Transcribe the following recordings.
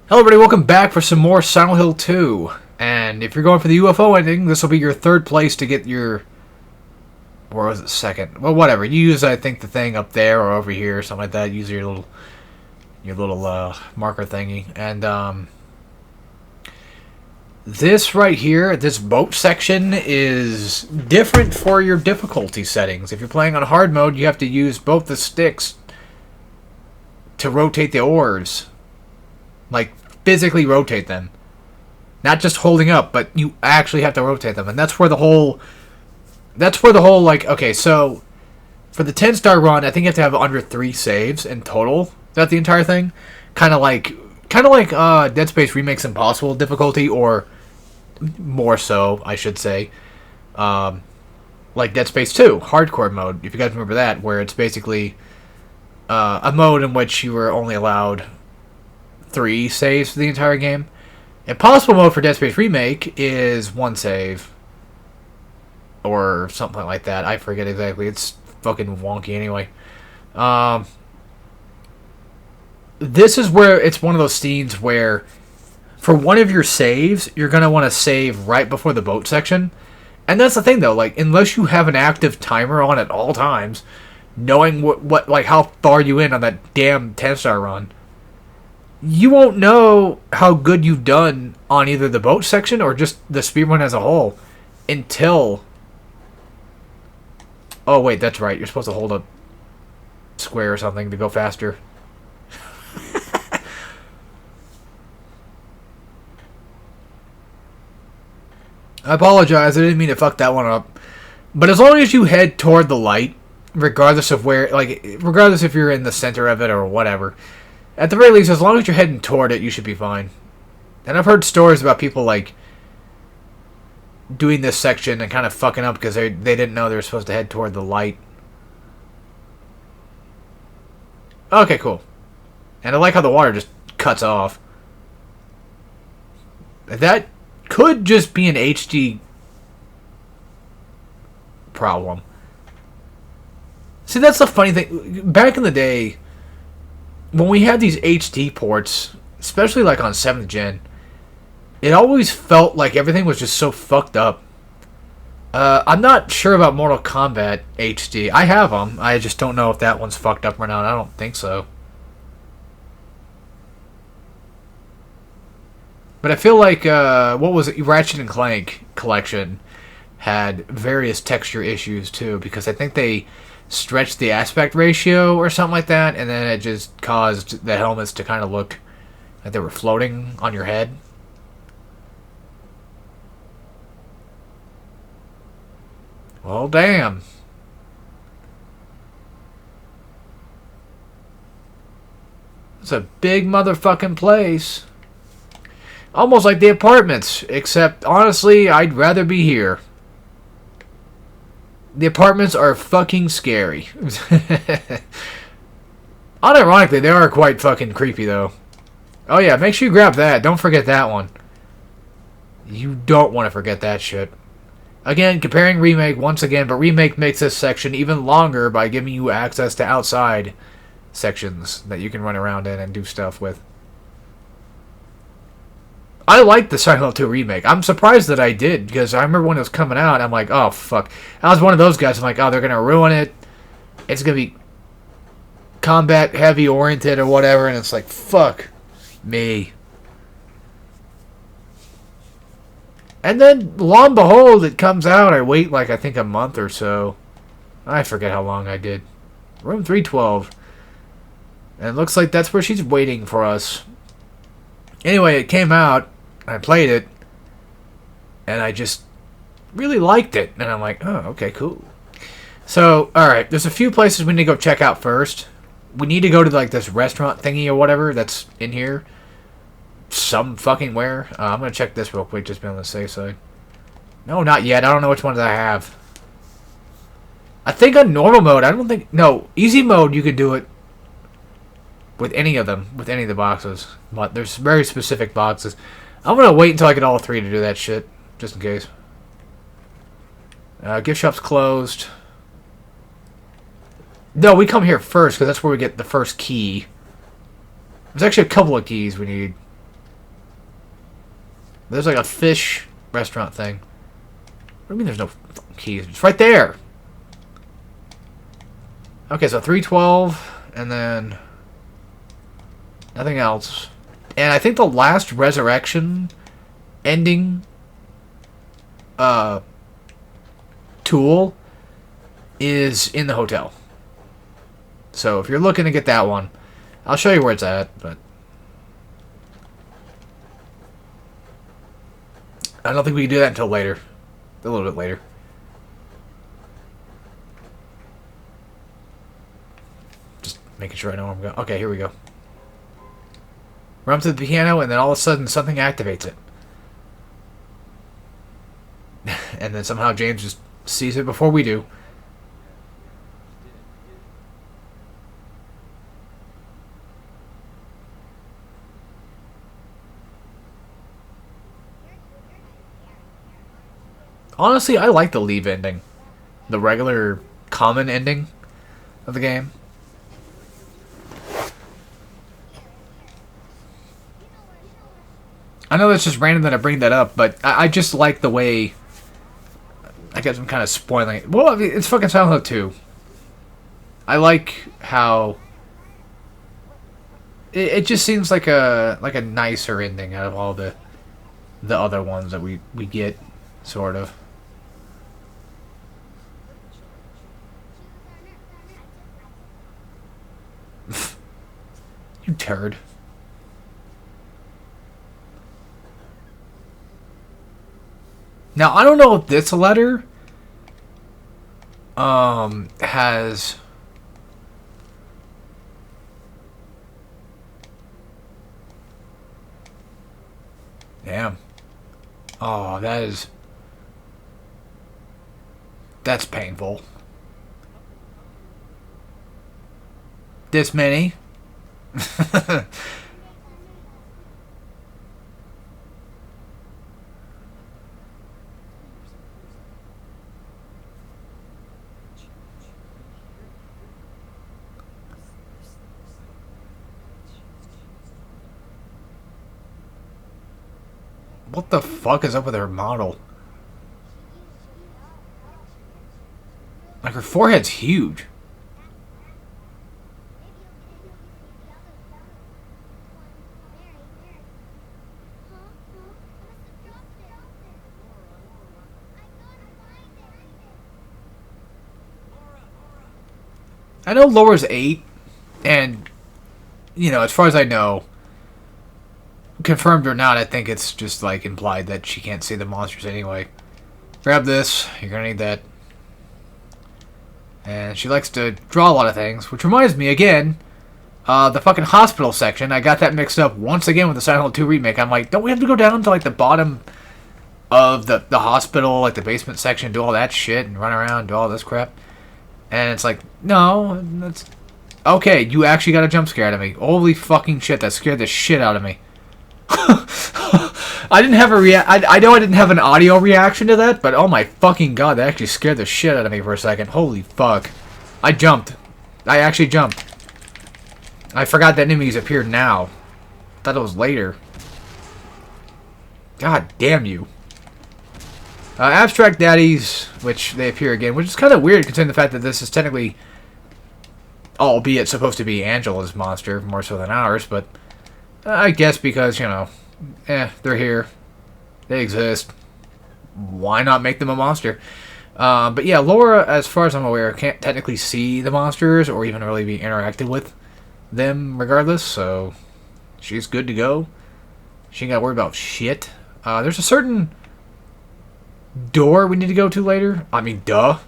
Hello everybody, welcome back for some more Silent Hill 2. And if you're going for the UFO ending, this will be your third place to get your... Or was it second? Well, whatever. You use, I think, the thing up there or over here or something like that. Use your little marker thingy. And, this right here, this boat section, is different for your difficulty settings. If you're playing on hard mode, you have to use both the sticks to rotate the oars. Like, physically rotate them. Not just holding up, but you actually have to rotate them. And that's where the whole... like, okay, so... For the 10-star run, I think you have to have under 3 saves in total. Is that the entire thing? Kind of like Dead Space Remake's Impossible difficulty, or... more so, I should say. Like Dead Space 2, Hardcore mode, if you guys remember that, where it's basically... a mode in which you were only allowed 3 saves for the entire game. Impossible mode for Dead Space Remake is 1 save. Or something like that. I forget exactly. It's fucking wonky anyway. This is where it's one of those scenes where for one of your saves, you're going to want to save right before the boat section. And that's the thing though, like unless you have an active timer on at all times, knowing what like how far you in on that damn 10-star run, you won't know how good you've done on either the boat section or just the speedrun as a whole until... Oh, wait, that's right. You're supposed to hold a square or something to go faster. I apologize. I didn't mean to fuck that one up. But as long as you head toward the light, regardless of where... like, regardless if you're in the center of it or whatever... At the very least, as long as you're heading toward it, you should be fine. And I've heard stories about people, like, doing this section and kind of fucking up because they didn't know they were supposed to head toward the light. Okay, cool. And I like how the water just cuts off. That could just be an HD problem. See, that's the funny thing. Back in the day... when we had these HD ports, especially like on 7th gen, it always felt like everything was just so fucked up. I'm not sure about Mortal Kombat HD. I have them. I just don't know if that one's fucked up or not. I don't think so. But I feel like, what was it? Ratchet and Clank Collection had various texture issues too, because I think they stretched the aspect ratio or something like that, and then it just caused the helmets to kind of look like they were floating on your head. Well, damn. It's a big motherfucking place. Almost like the apartments, except honestly, I'd rather be here. The apartments are fucking scary. Unironically, they are quite fucking creepy, though. Oh yeah, make sure you grab that. Don't forget that one. You don't want to forget that shit. Again, comparing Remake once again, but Remake makes this section even longer by giving you access to outside sections that you can run around in and do stuff with. I like the Silent Hill 2 remake. I'm surprised that I did, because I remember when it was coming out, I'm like, oh, fuck. I was one of those guys, I'm like, oh, they're going to ruin it. It's going to be combat-heavy oriented or whatever, and it's like, fuck me. And then, lo and behold, it comes out. I wait, like, I think a month or so. I forget how long I did. Room 312. And it looks like that's where she's waiting for us. Anyway, it came out. I played it, and I just really liked it. And I'm like, oh, okay, cool. So, alright, there's a few places we need to go check out first. We need to go to, like, this restaurant thingy or whatever that's in here. Some fucking where. I'm going to check this real quick, just be on the safe side. No, not yet. I don't know which ones I have. I think on normal mode, I don't think... No, easy mode, you could do it with any of them, with any of the boxes. But there's very specific boxes. I'm going to wait until I get all 3 to do that shit, just in case. Gift shop's closed. No, we come here first, because that's where we get the first key. There's actually a couple of keys we need. There's like a fish restaurant thing. What do you mean there's no keys? It's right there. Okay, so 312, and then nothing else. And I think the last resurrection ending tool is in the hotel. So if you're looking to get that one, I'll show you where it's at, but I don't think we can do that until later. A little bit later. Just making sure I know where I'm going. Okay, here we go. Run up to the piano, and then all of a sudden something activates it. And then somehow James just sees it before we do. Honestly, I like the leave ending. The regular, common ending of the game. I know that's just random that I bring that up, but I just like the way... I guess I'm kind of spoiling it. Well, I mean, it's fucking Silent Hill 2. I like how... It just seems like a nicer ending out of all the other ones that we get, sort of. You turd. Now, I don't know if this letter has... Damn. Oh, that's painful. This many? What the fuck is up with her model? Like, her forehead's huge. I know Laura's 8, and, you know, as far as I know, confirmed or not, I think it's just, like, implied that she can't see the monsters anyway. Grab this. You're gonna need that. And she likes to draw a lot of things, which reminds me, again, the fucking hospital section. I got that mixed up once again with the Silent Hill 2 remake. I'm like, don't we have to go down to, like, the bottom of the hospital, like, the basement section, do all that shit, and run around, do all this crap? And it's like, no, that's... Okay, you actually got a jump scare out of me. Holy fucking shit, that scared the shit out of me. I didn't have a I know I didn't have an audio reaction to that, but oh my fucking god, that actually scared the shit out of me for a second. Holy fuck. I jumped. I actually jumped. I forgot that enemies appeared now. Thought it was later. God damn you. Abstract Daddies, which they appear again, which is kind of weird considering the fact that this is technically, albeit supposed to be Angela's monster, more so than ours, but I guess because, you know, they're here. They exist. Why not make them a monster? But yeah, Laura, as far as I'm aware, can't technically see the monsters or even really be interacted with them regardless, so she's good to go. She ain't got to worry about shit. There's a certain door we need to go to later. I mean, duh.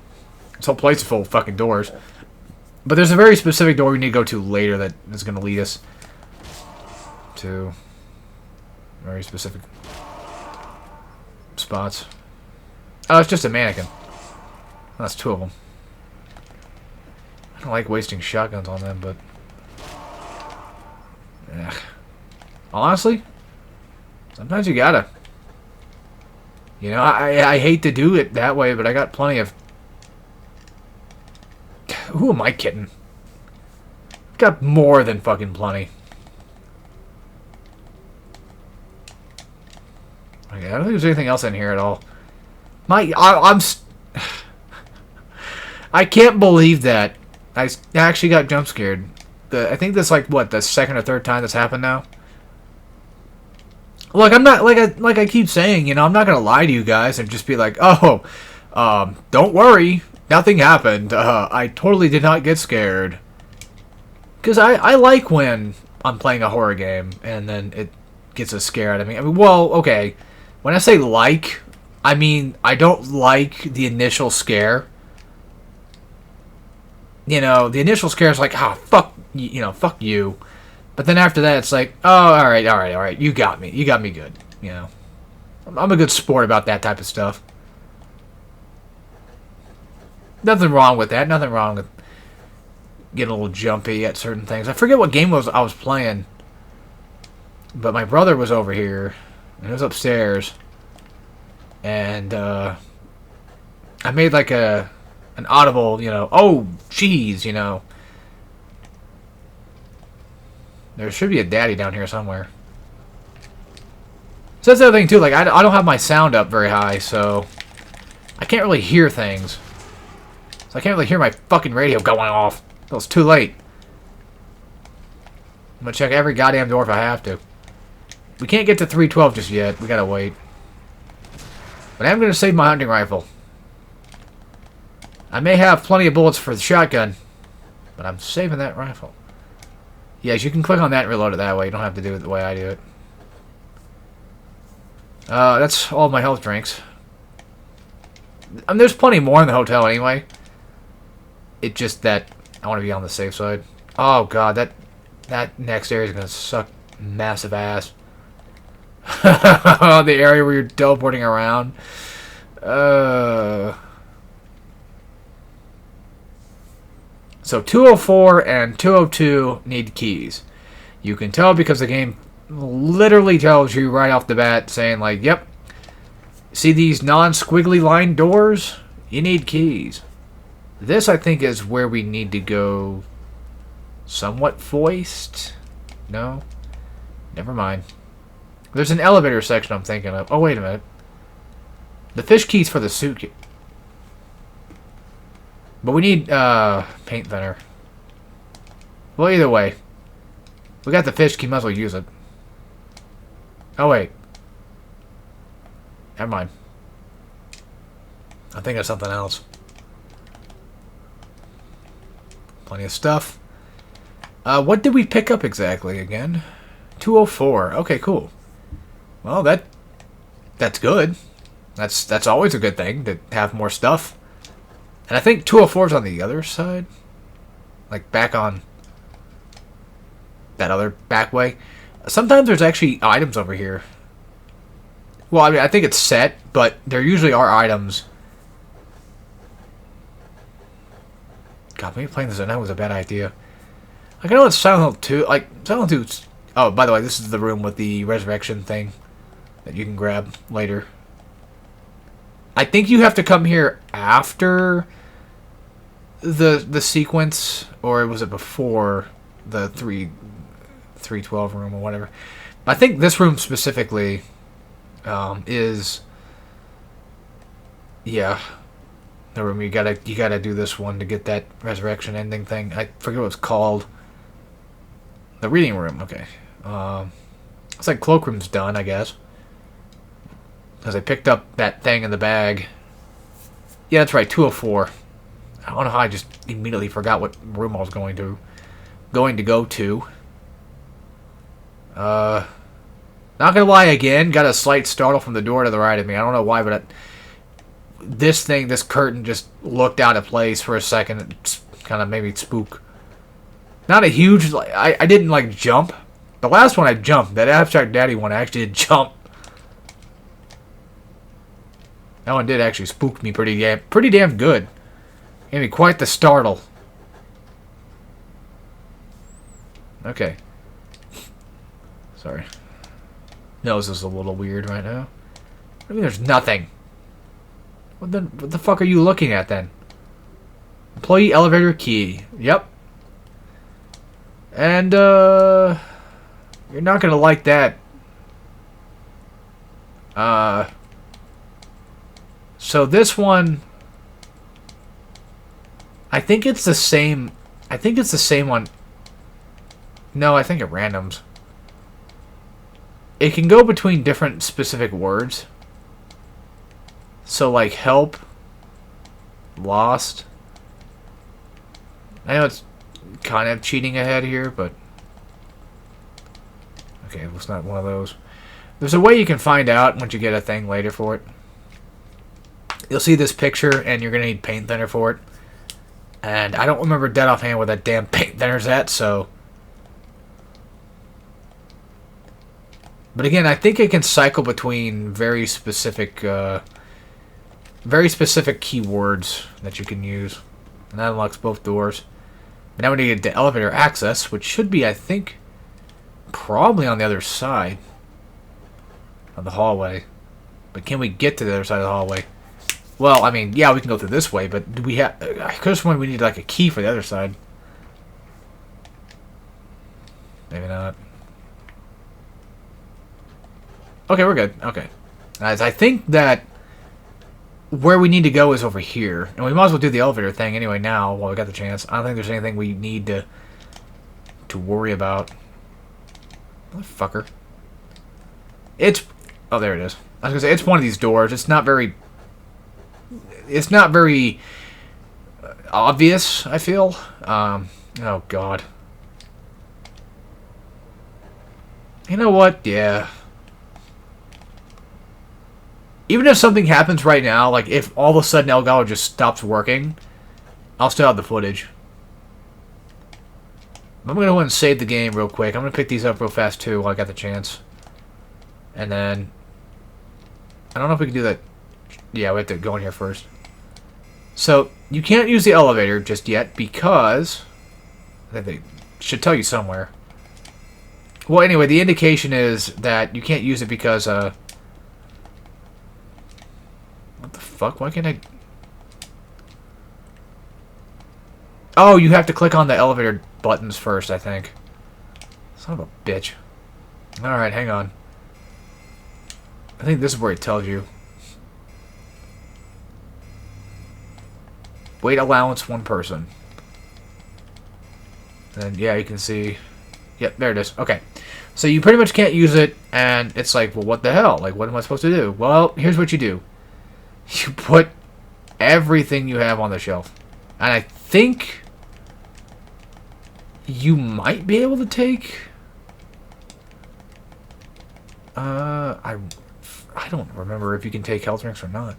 This whole place is full of fucking doors. But there's a very specific door we need to go to later that is going to lead us to very specific spots. Oh, it's just a mannequin. That's two of them. I don't like wasting shotguns on them, but... Ugh. Honestly, sometimes you gotta. You know, I hate to do it that way, but I got plenty of... Who am I kidding? Got more than fucking plenty. Okay, I don't think there's anything else in here at all. I can't believe that. I actually got jump scared. I think this like what the second or third time that's happened now. Look, I'm not like I keep saying, you know, I'm not gonna lie to you guys and just be like, oh, don't worry, nothing happened. I totally did not get scared. Because I like when I'm playing a horror game and then it gets a scare out of me. I mean, well, okay. When I say like, I mean I don't like the initial scare. You know, the initial scare is like, ah, fuck, you know, fuck you. But then after that, it's like, oh, all right, you got me good. You know, I'm a good sport about that type of stuff. Nothing wrong with that. Nothing wrong with getting a little jumpy at certain things. I forget what game I was playing, but my brother was over here, and he was upstairs, and I made like an audible, you know, oh, jeez, you know. There should be a daddy down here somewhere. So that's the other thing, too. Like, I don't have my sound up very high, so I can't really hear things. So I can't really hear my fucking radio going off. Well, it's too late. I'm gonna check every goddamn door if I have to. We can't get to 312 just yet. We gotta wait. But I'm gonna save my hunting rifle. I may have plenty of bullets for the shotgun, but I'm saving that rifle. Yes, you can click on that and reload it that way. You don't have to do it the way I do it. That's all my health drinks. I mean, there's plenty more in the hotel anyway. It's just that I want to be on the safe side. Oh god, that next area is gonna suck massive ass. The area where you're teleporting around. So 204 and 202 need keys. You can tell because the game literally tells you right off the bat, saying like, yep, see these non-squiggly line doors? You need keys. This, I think, is where we need to go somewhat voiced. No? Never mind. There's an elevator section I'm thinking of. Oh, wait a minute. The fish key's for the suitcase. But we need paint thinner. Well, either way. We got the fish key, might as well use it. Oh, wait. Never mind. I think of something else. Plenty of stuff. What did we pick up exactly again? 204. Okay, cool. Well, that's good. That's always a good thing to have more stuff. And I think 204 is on the other side. Like back on that other back way. Sometimes there's actually items over here. Well, I mean, I think it's set, but there usually are items. God, maybe playing this at night was a bad idea. Like, I know it's Silent Hill 2. Like, Silent Hill 2... Oh, by the way, this is the room with the resurrection thing that you can grab later. I think you have to come here after the sequence, or was it before the 312 room or whatever. I think this room specifically is, yeah, the room you gotta do this one to get that resurrection ending thing. I forget what it's called. The reading room. Okay, it's like cloakroom's done, I guess, because I picked up that thing in the bag. Yeah, that's right, 204. I don't know how I just immediately forgot what room I was going to go to. Not gonna lie again, got a slight startle from the door to the right of me. I don't know why, but this curtain just looked out of place for a second. It kind of made me spook. Not a huge, I didn't like jump. The last one I jumped. That Abstract Daddy one I actually did jump. That one did actually spook me pretty damn good. Gave me quite the startle. Okay. Sorry. Nose is a little weird right now. I mean, there's nothing. What the fuck are you looking at then? Employee elevator key. Yep. And, you're not gonna like that. So this one, I think it's the same. I think it's the same one. No, I think it randoms. It can go between different specific words. So like help, lost. I know it's kind of cheating ahead here, but okay, well, it's not one of those. There's a way you can find out once you get a thing later for it. You'll see this picture, and you're going to need paint thinner for it. And I don't remember dead offhand where that damn paint thinner's at, so... But again, I think it can cycle between very specific keywords that you can use. And that unlocks both doors. But now we need the elevator access, which should be, I think, probably on the other side of the hallway. But can we get to the other side of the hallway? Well, I mean, yeah, we can go through this way, but do we have... I could have sworn we need, like, a key for the other side. Maybe not. Okay, we're good. Okay. Guys, I think that where we need to go is over here. And we might as well do the elevator thing anyway now while we got the chance. I don't think there's anything we need to worry about. Motherfucker. It's... Oh, there it is. I was going to say, it's one of these doors. It's not very obvious, I feel. Oh, God. You know what? Yeah. Even if something happens right now, like if all of a sudden Elgato just stops working, I'll still have the footage. I'm going to go ahead and save the game real quick. I'm going to pick these up real fast, too, while I got the chance. And then... I don't know if we can do that. Yeah, we have to go in here first. So, you can't use the elevator just yet because... I think they should tell you somewhere. Well, anyway, the indication is that you can't use it because, what the fuck? Why can't I... Oh, you have to click on the elevator buttons first, I think. Son of a bitch. Alright, hang on. I think this is where it tells you. Weight allowance, 1 person. And yeah, you can see... Yep, there it is. Okay. So you pretty much can't use it, and it's like, well, what the hell? Like, what am I supposed to do? Well, here's what you do. You put everything you have on the shelf. And I think... you might be able to take... I don't remember if you can take health drinks or not.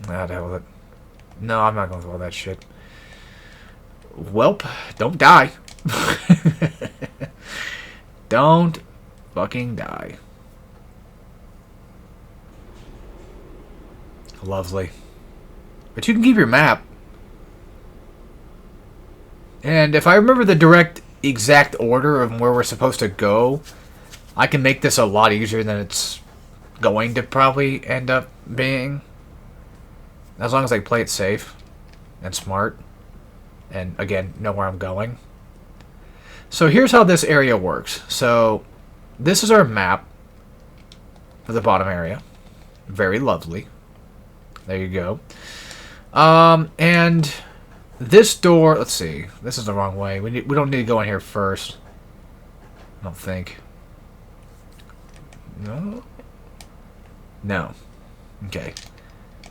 Ah, the hell with it. No, I'm not going through all that shit. Welp, don't die. Don't fucking die. Lovely. But you can keep your map. And if I remember the exact order of where we're supposed to go, I can make this a lot easier than it's going to probably end up being. As long as I play it safe and smart. And again, know where I'm going. So here's how this area works. So this is our map for the bottom area. Very lovely. There you go. And this door, let's see. This is the wrong way. We don't need to go in here first. I don't think. No? No. Okay.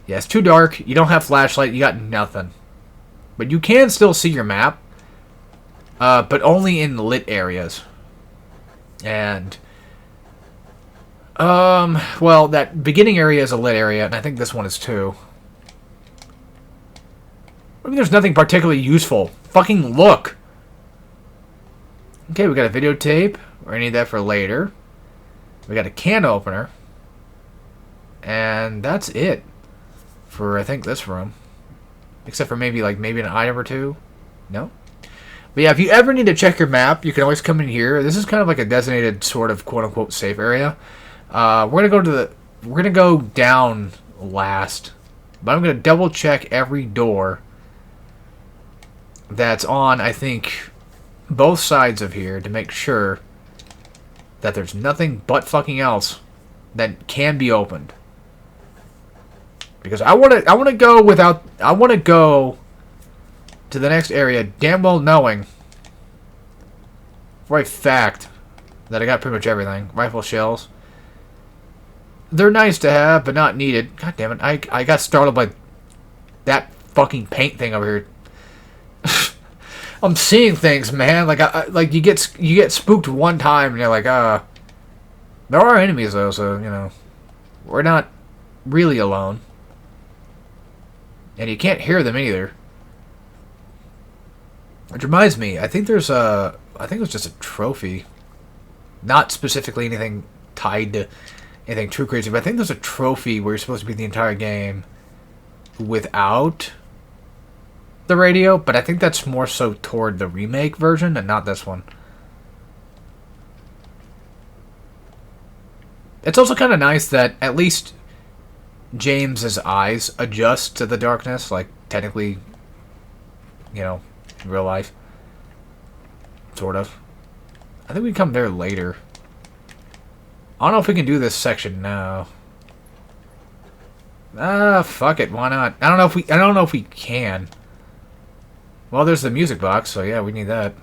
Yeah, it's too dark. You don't have flashlight. You got nothing. But you can still see your map. But only in lit areas. And... well, that beginning area is a lit area, and I think this one is too. I mean, there's nothing particularly useful. Fucking look! Okay, we got a videotape. We're gonna need that for later. We got a can opener. And that's it. For, I think, this room. Except for maybe an item or two. No? But yeah, if you ever need to check your map, you can always come in here. This is kind of like a designated sort of quote-unquote safe area. We're gonna go down last. But I'm gonna double check every door that's on, I think, both sides of here to make sure that there's nothing but fucking else that can be opened. Because I want to go without... I want to go to the next area damn well knowing for a fact that I got pretty much everything. Rifle shells. They're nice to have, but not needed. God damn it. I got startled by that fucking paint thing over here. I'm seeing things, man. Like you get spooked one time and you're like, there are enemies though, so, you know, we're not really alone. And you can't hear them either. Which reminds me, I think it was just a trophy. Not specifically anything tied to anything too crazy, but I think there's a trophy where you're supposed to be the entire game without the radio, but I think that's more so toward the remake version and not this one. It's also kind of nice that at least James's eyes adjust to the darkness, like technically, you know, in real life. Sort of. I think we come there later. I don't know if we can do this section now. Fuck it, why not? I don't know if we can. Well, there's the music box, so yeah, we need that.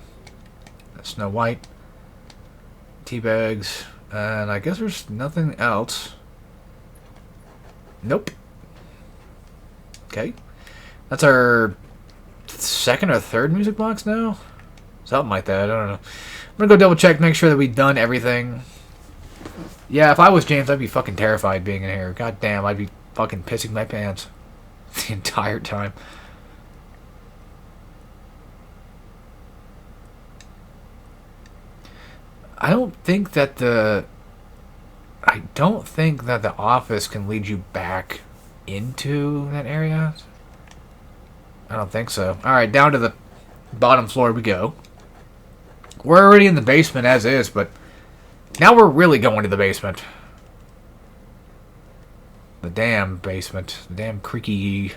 Snow White. Tea bags. And I guess there's nothing else. Nope. Okay. That's our second or third music box now? Something like that, I don't know. I'm gonna go double check, make sure that we've done everything. Yeah, if I was James, I'd be fucking terrified being in here. God damn, I'd be fucking pissing my pants the entire time. I don't think that the office can lead you back into that area. I don't think so. Alright, down to the bottom floor we go. We're already in the basement as is, but now we're really going to the basement. The damn basement. The damn creaky,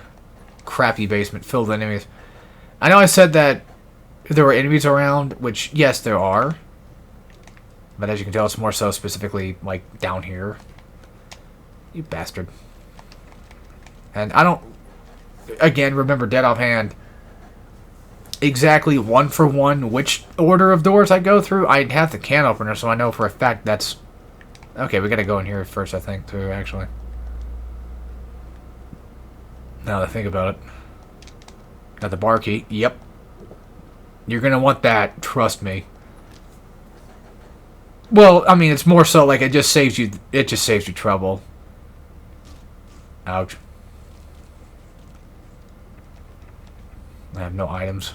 crappy basement filled with enemies. I know I said that there were enemies around, which, yes, there are. But as you can tell, it's more so specifically, like, down here. You bastard. And I don't, again, remember dead offhand exactly one for one which order of doors I go through. I have the can opener, so I know for a fact that's... Okay, we gotta go in here first, I think, too, actually. Now that I think about it. Got the bar key. Yep. You're gonna want that, trust me. Well, I mean, it's more so like it just saves you trouble. Ouch. I have no items.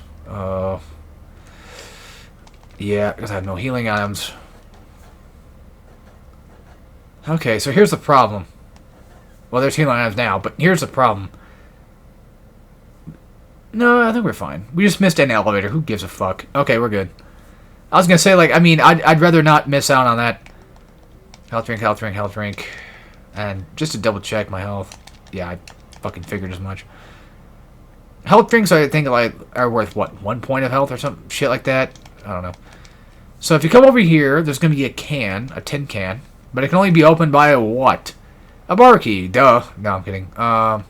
Yeah, because I have no healing items. Okay, so here's the problem. Well, there's healing items now, but here's the problem. No, I think we're fine. We just missed an elevator. Who gives a fuck? Okay, we're good. I was gonna say, like, I mean, I'd rather not miss out on that. Health drink, health drink, health drink. And just to double check my health. Yeah, I fucking figured as much. Health drinks, I think, like, are worth, what, 1 point of health or some shit like that? I don't know. So if you come over here, there's gonna be a can, a tin can. But it can only be opened by a what? A bar key. Duh. No, I'm kidding. A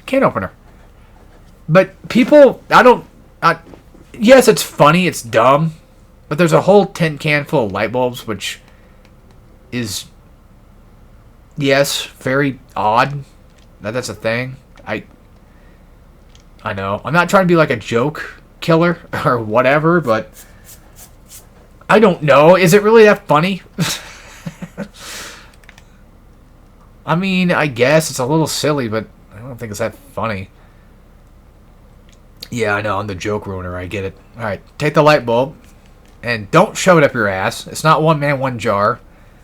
can opener. But people, yes, it's funny, it's dumb. But there's a whole tin can full of light bulbs, which is, yes, very odd that that's a thing. I know. I'm not trying to be like a joke killer or whatever, but I don't know. Is it really that funny? I mean, I guess it's a little silly, but I don't think it's that funny. Yeah, I know. I'm the joke ruiner. I get it. Alright, take the light bulb. And don't shove it up your ass. It's not one man, one jar.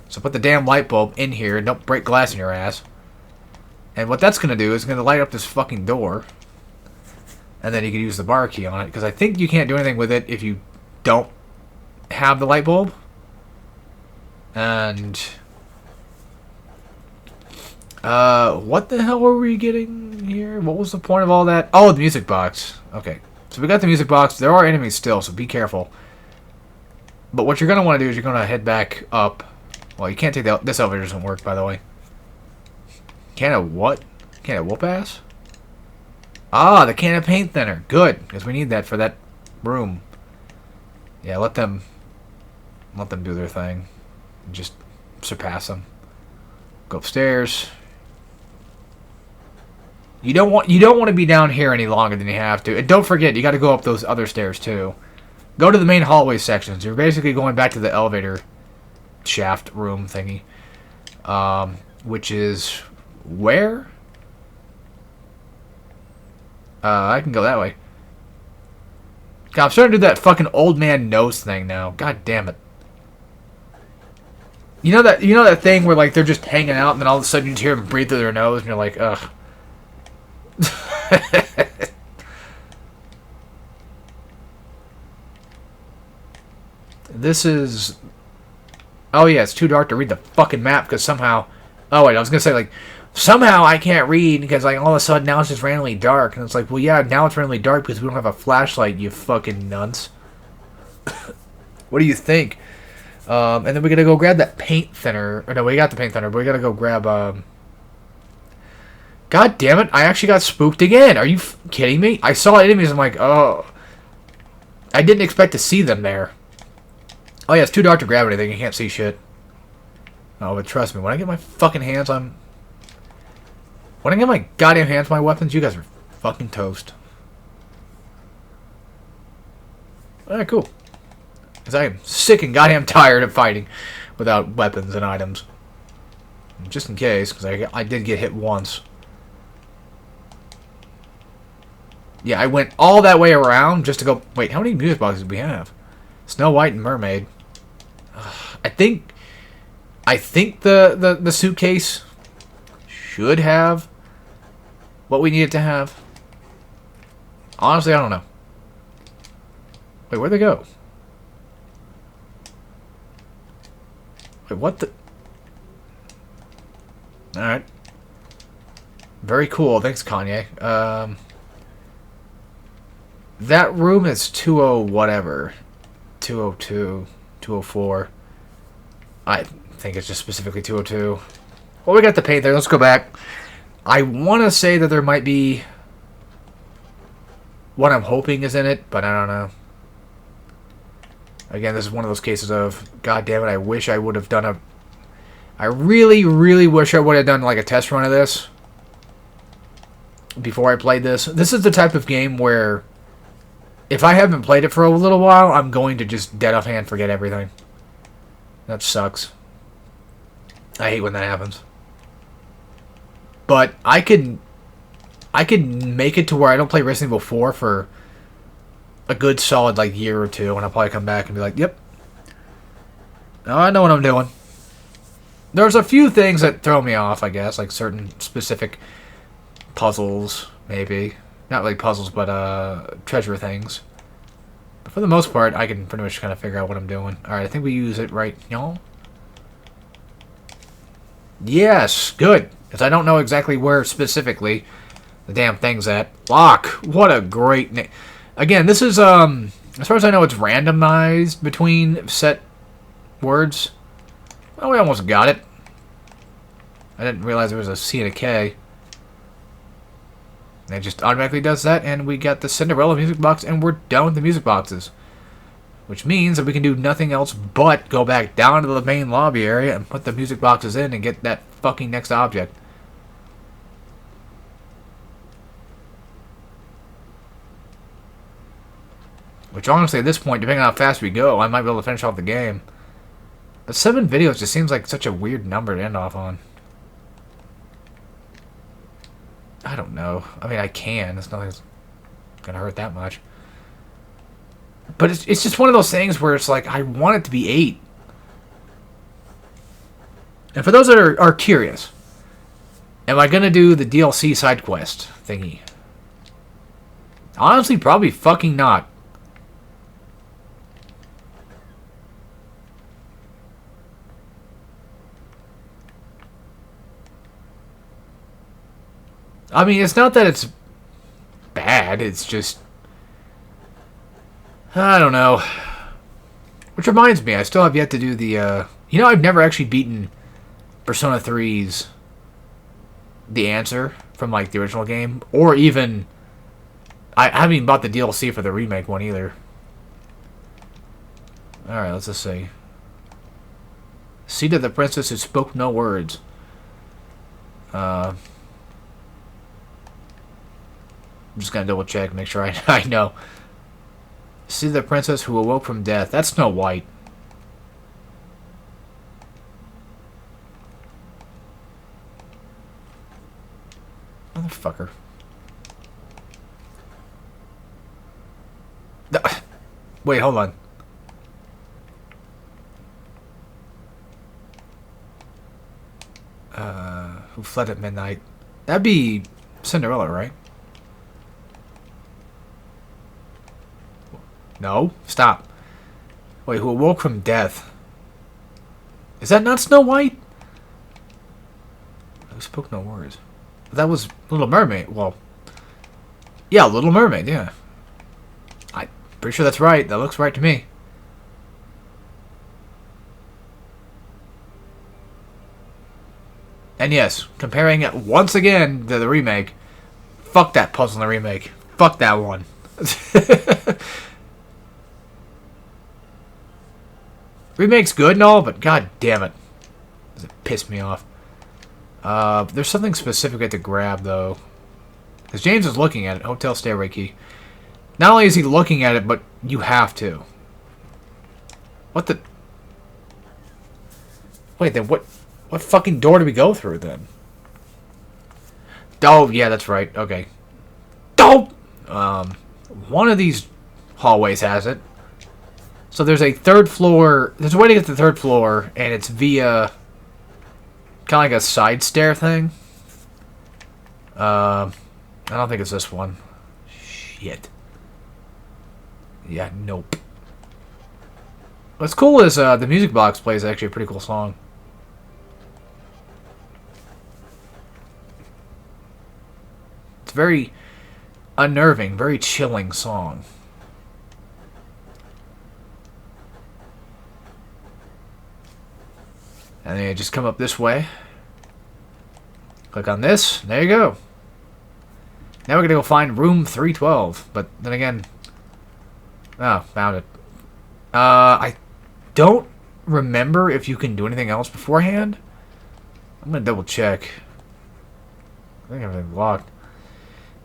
So put the damn light bulb in here and don't break glass in your ass. And what that's going to do is going to light up this fucking door. And then you can use the bar key on it. Because I think you can't do anything with it if you don't have the light bulb. And... what the hell were we getting here? What was the point of all that? Oh, the music box. Okay. So we got the music box. There are enemies still, so be careful. But what you're going to want to do is you're going to head back up. Well, you can't take this elevator doesn't work, by the way. Can of what? Can of whoop ass? Ah, the can of paint thinner. Good, because we need that for that room. Yeah, let them do their thing. Just surpass them. Go upstairs. You don't want to be down here any longer than you have to. And don't forget, you got to go up those other stairs too. Go to the main hallway sections. You're basically going back to the elevator shaft room thingy. Which is where? I can go that way. God, I'm starting to do that fucking old man nose thing now. God damn it. You know that thing where like they're just hanging out and then all of a sudden you just hear them breathe through their nose and you're like, ugh. This is... Oh yeah, it's too dark to read the fucking map because somehow... Oh wait, I was gonna say like... Somehow I can't read because like all of a sudden now it's just randomly dark. And it's like, well yeah, now it's randomly dark because we don't have a flashlight, you fucking nuns. What do you think? And then we gotta go grab that paint thinner. Or no, we got the paint thinner, but we gotta go grab... God damn it, I actually got spooked again. Are you kidding me? I saw enemies, I'm like, oh. I didn't expect to see them there. Oh yeah, it's too dark to grab anything, you can't see shit. Oh, but trust me, when I get my fucking hands on... When I get my goddamn hands on my weapons, you guys are fucking toast. Alright, cool. Because I am sick and goddamn tired of fighting without weapons and items. Just in case, because I did get hit once. Yeah, I went all that way around just to go... Wait, how many music boxes do we have? Snow White and Mermaid. I think the suitcase should have what we needed to have. Honestly, I don't know. Wait, where'd they go? Wait, what the... Alright. Very cool. Thanks, Kanye. That room is 20 whatever. 202, 204. I think it's just specifically 202. Well, we got the paint there. Let's go back. I want to say that there might be what I'm hoping is in it, but I don't know. Again, this is one of those cases of, God damn it, I wish I would have done a... I really, really wish I would have done like a test run of this before I played this. This is the type of game where if I haven't played it for a little while, I'm going to just dead offhand forget everything. That sucks. I hate when that happens. But I could make it to where I don't play Resident Evil 4 for a good solid like year or two, and I'll probably come back and be like, yep. Now I know what I'm doing. There's a few things that throw me off, I guess, like certain specific puzzles, maybe. Not really puzzles, but treasure things. But for the most part, I can pretty much kind of figure out what I'm doing. Alright, I think we use it right, y'all. Yes, good. Because I don't know exactly where specifically the damn thing's at. Lock! What a great name. Again, this is, as far as I know, it's randomized between set words. Oh, we almost got it. I didn't realize there was a C and a K. And it just automatically does that, and we got the Cinderella music box, and we're done with the music boxes. Which means that we can do nothing else but go back down to the main lobby area and put the music boxes in and get that fucking next object. Which honestly, at this point, depending on how fast we go, I might be able to finish off the game. But 7 videos just seems like such a weird number to end off on. I don't know. I mean, I can. It's not like it's gonna hurt that much. But it's just one of those things where it's like, I want it to be 8. And for those that are curious, am I gonna do the DLC side quest thingy? Honestly, probably fucking not. I mean, it's not that it's bad, it's just... I don't know. Which reminds me, I still have yet to do the, you know, I've never actually beaten Persona 3's The Answer from, like, the original game. Or even, I haven't even bought the DLC for the remake one either. Alright, let's just see. Seat of the Princess Who Spoke No Words. I'm just gonna double check, make sure I know. See the princess who awoke from death. That's Snow White. Motherfucker. Wait, hold on. Who fled at midnight? That'd be Cinderella, right? No? Stop. Wait, who awoke from death? Is that not Snow White? Who spoke no words? That was Little Mermaid. Well, yeah, Little Mermaid, yeah. I'm pretty sure that's right. That looks right to me. And yes, comparing it once again to the remake, fuck that puzzle in the remake. Fuck that one. Remake's good and all, but god damn it. It pissed me off. There's something specific I have to grab, though. Because James is looking at it. Hotel stairway key. Not only is he looking at it, but you have to. What the... Wait, then what fucking door do we go through, then? Oh, yeah, that's right. Okay. Oh! One of these hallways has it. So there's a third floor... There's a way to get to the third floor, and it's via... kind of like a side stair thing. I don't think it's this one. Shit. Yeah, nope. What's cool is the music box plays actually a pretty cool song. It's very unnerving, very chilling song. And then you just come up this way. Click on this. There you go. Now we're going to go find room 312. But then again... Oh, found it. I don't remember if you can do anything else beforehand. I'm going to double check. I think everything's locked.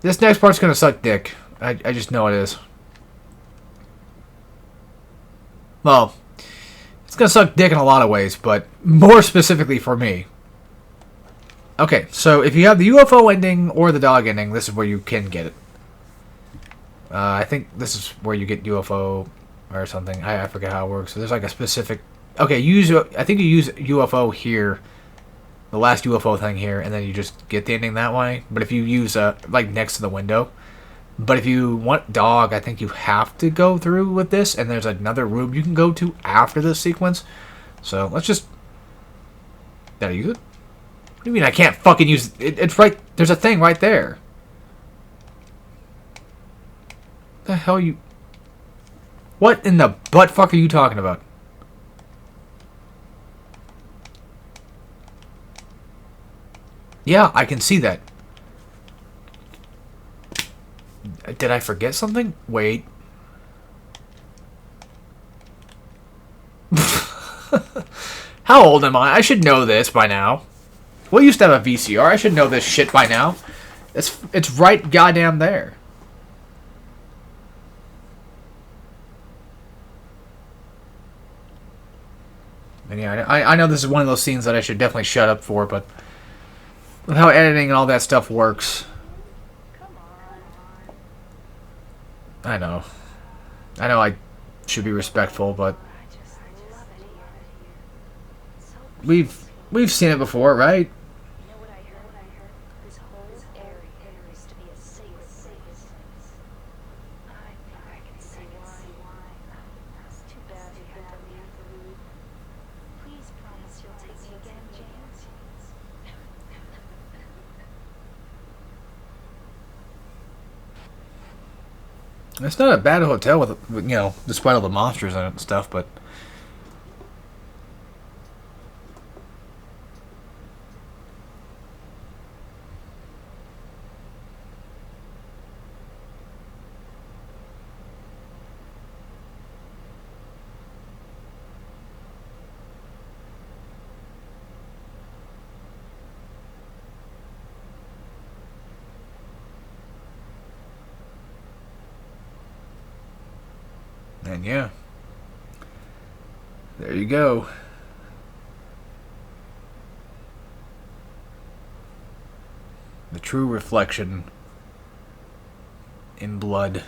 This next part's going to suck dick. I just know it is. Well... It's going to suck dick in a lot of ways, but more specifically for me. Okay, so if you have the UFO ending or the dog ending, this is where you can get it. I think this is where you get UFO or something. I forget how it works. So there's like a specific... Okay, I think you use UFO here, the last UFO thing here, and then you just get the ending that way. But if you use, like, next to the window... But if you want dog, I think you have to go through with this, and there's another room you can go to after this sequence. So, let's just... Did I use it? What do you mean I can't fucking use it? It's right... There's a thing right there. The hell you... What in the butt fuck are you talking about? Yeah, I can see that. Did I forget something? Wait. How old am I? I should know this by now. We used to have a VCR. I should know this shit by now. It's right goddamn there. And yeah, I know this is one of those scenes that I should definitely shut up for, but with how editing and all that stuff works... I know I should be respectful, but we've seen it before, right? It's not a bad hotel with despite all the monsters in it and stuff, but and yeah, there you go. The true reflection in blood.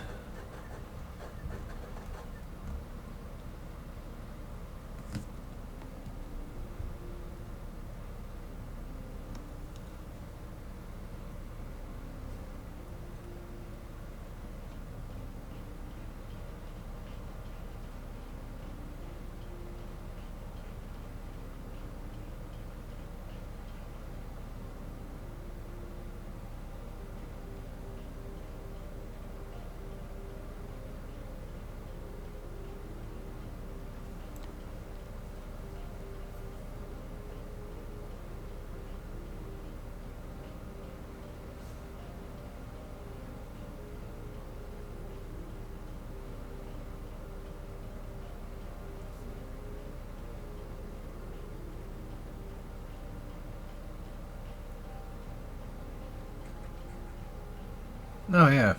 Oh yeah,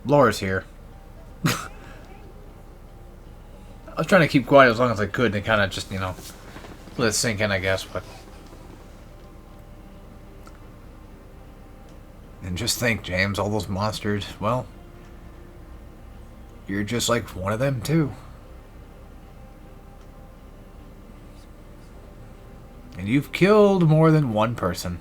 Laura's here. I was trying to keep quiet as long as I could and kind of just let it sink in, I guess, but. And just think, James, all those monsters, well, you're just like one of them, too. And you've killed more than one person.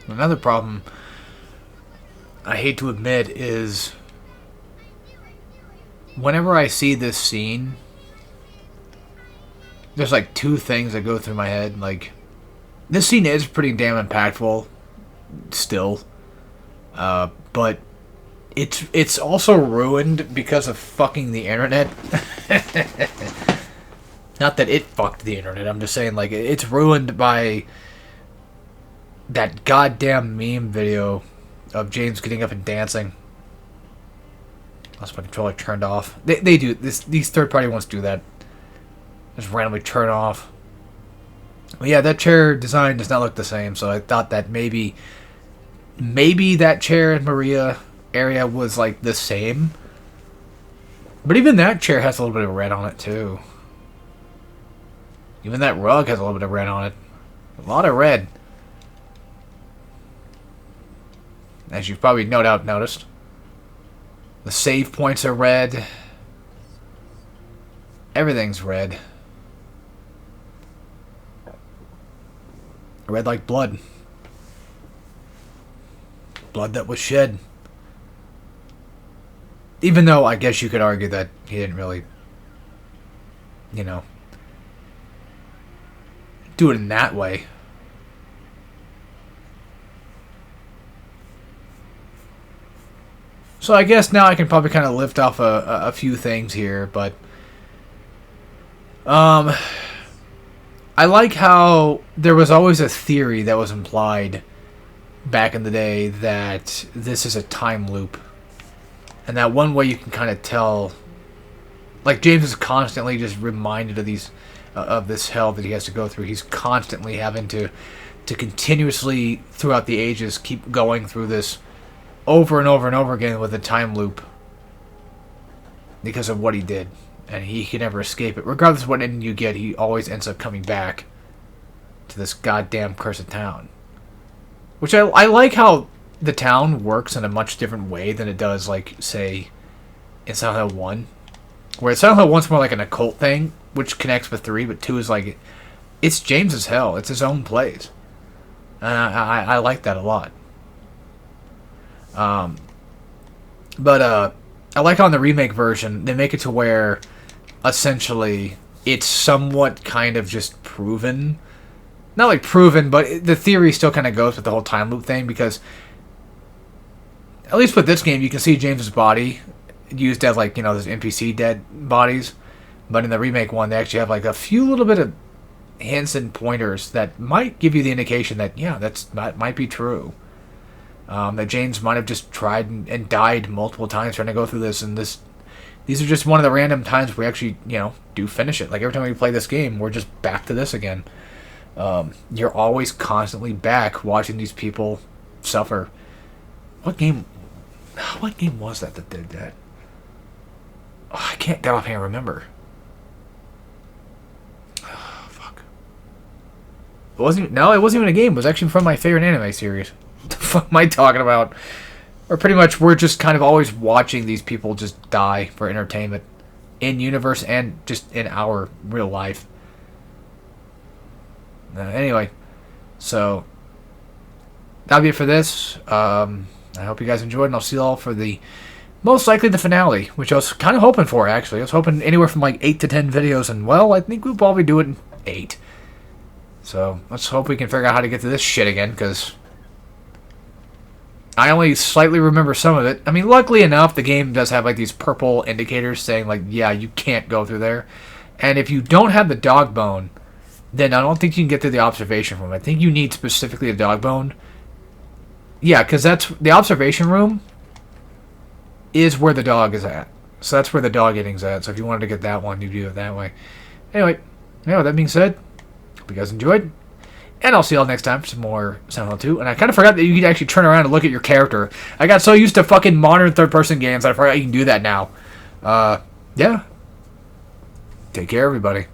Another problem I hate to admit is whenever I see this scene, there's like two things that go through my head. Like, this scene is pretty damn impactful still, but it's also ruined because of fucking the internet. Not that it fucked the internet, I'm just saying, like, it's ruined by that goddamn meme video of James getting up and dancing. That's my controller turned off. They do this. These third-party ones do that. Just randomly turn off. But yeah, that chair design does not look the same. So I thought that maybe that chair in Maria area was like the same. But even that chair has a little bit of red on it too. Even that rug has a little bit of red on it. A lot of red. As you've probably no doubt noticed. The save points are red. Everything's red. Red like blood. Blood that was shed. Even though I guess you could argue that he didn't really, do it in that way. So I guess now I can probably kind of lift off a few things here, but I like how there was always a theory that was implied back in the day that this is a time loop. And that one way you can kind of tell, like, James is constantly just reminded of this hell that he has to go through. He's constantly having to continuously, throughout the ages, keep going through this over and over and over again with a time loop because of what he did. And he can never escape it. Regardless of what ending you get, he always ends up coming back to this goddamn cursed town. Which I like how the town works in a much different way than it does, like, say, in Silent Hill 1. Where Silent Hill 1's more like an occult thing, which connects with 3, but 2 is like, it's James's hell. It's his own place. And I like that a lot. But I like how in the remake version, they make it to where, essentially, it's somewhat kind of just proven. Not like proven, but the theory still kind of goes with the whole time loop thing, because at least with this game, you can see James's body used as, like, you know, those NPC dead bodies. But in the remake one, they actually have, like, a few little bit of hints and pointers that might give you the indication that, yeah, that might be true. That James might have just tried and died multiple times trying to go through this, and these are just one of the random times we actually, you know, do finish it. Like, every time we play this game, we're just back to this again. You're always constantly back watching these people suffer. What game was that did that? Oh, I can't remember. Oh, fuck. It wasn't even a game. It was actually from my favorite anime series. What the fuck am I talking about? Or pretty much we're just kind of always watching these people just die for entertainment. In universe and just in our real life. Anyway, so that'll be it for this. I hope you guys enjoyed, and I'll see you all for the most likely the finale, which I was kind of hoping for, actually. I was hoping anywhere from like 8 to 10 videos, and well, I think we'll probably do it in 8. So let's hope we can figure out how to get to this shit again, because I only slightly remember some of it. I mean, luckily enough, the game does have like these purple indicators saying like, yeah, you can't go through there. And if you don't have the dog bone, then I don't think you can get through the observation room. I think you need specifically a dog bone. Yeah, because that's the observation room is where the dog is at. So that's where the dog eating's at. So if you wanted to get that one, you do it that way. Anyway, with that being said, hope you guys enjoyed. And I'll see y'all next time for some more Silent Hill 2. And I kind of forgot that you could actually turn around and look at your character. I got so used to fucking modern third-person games that I forgot you can do that now. Yeah. Take care, everybody.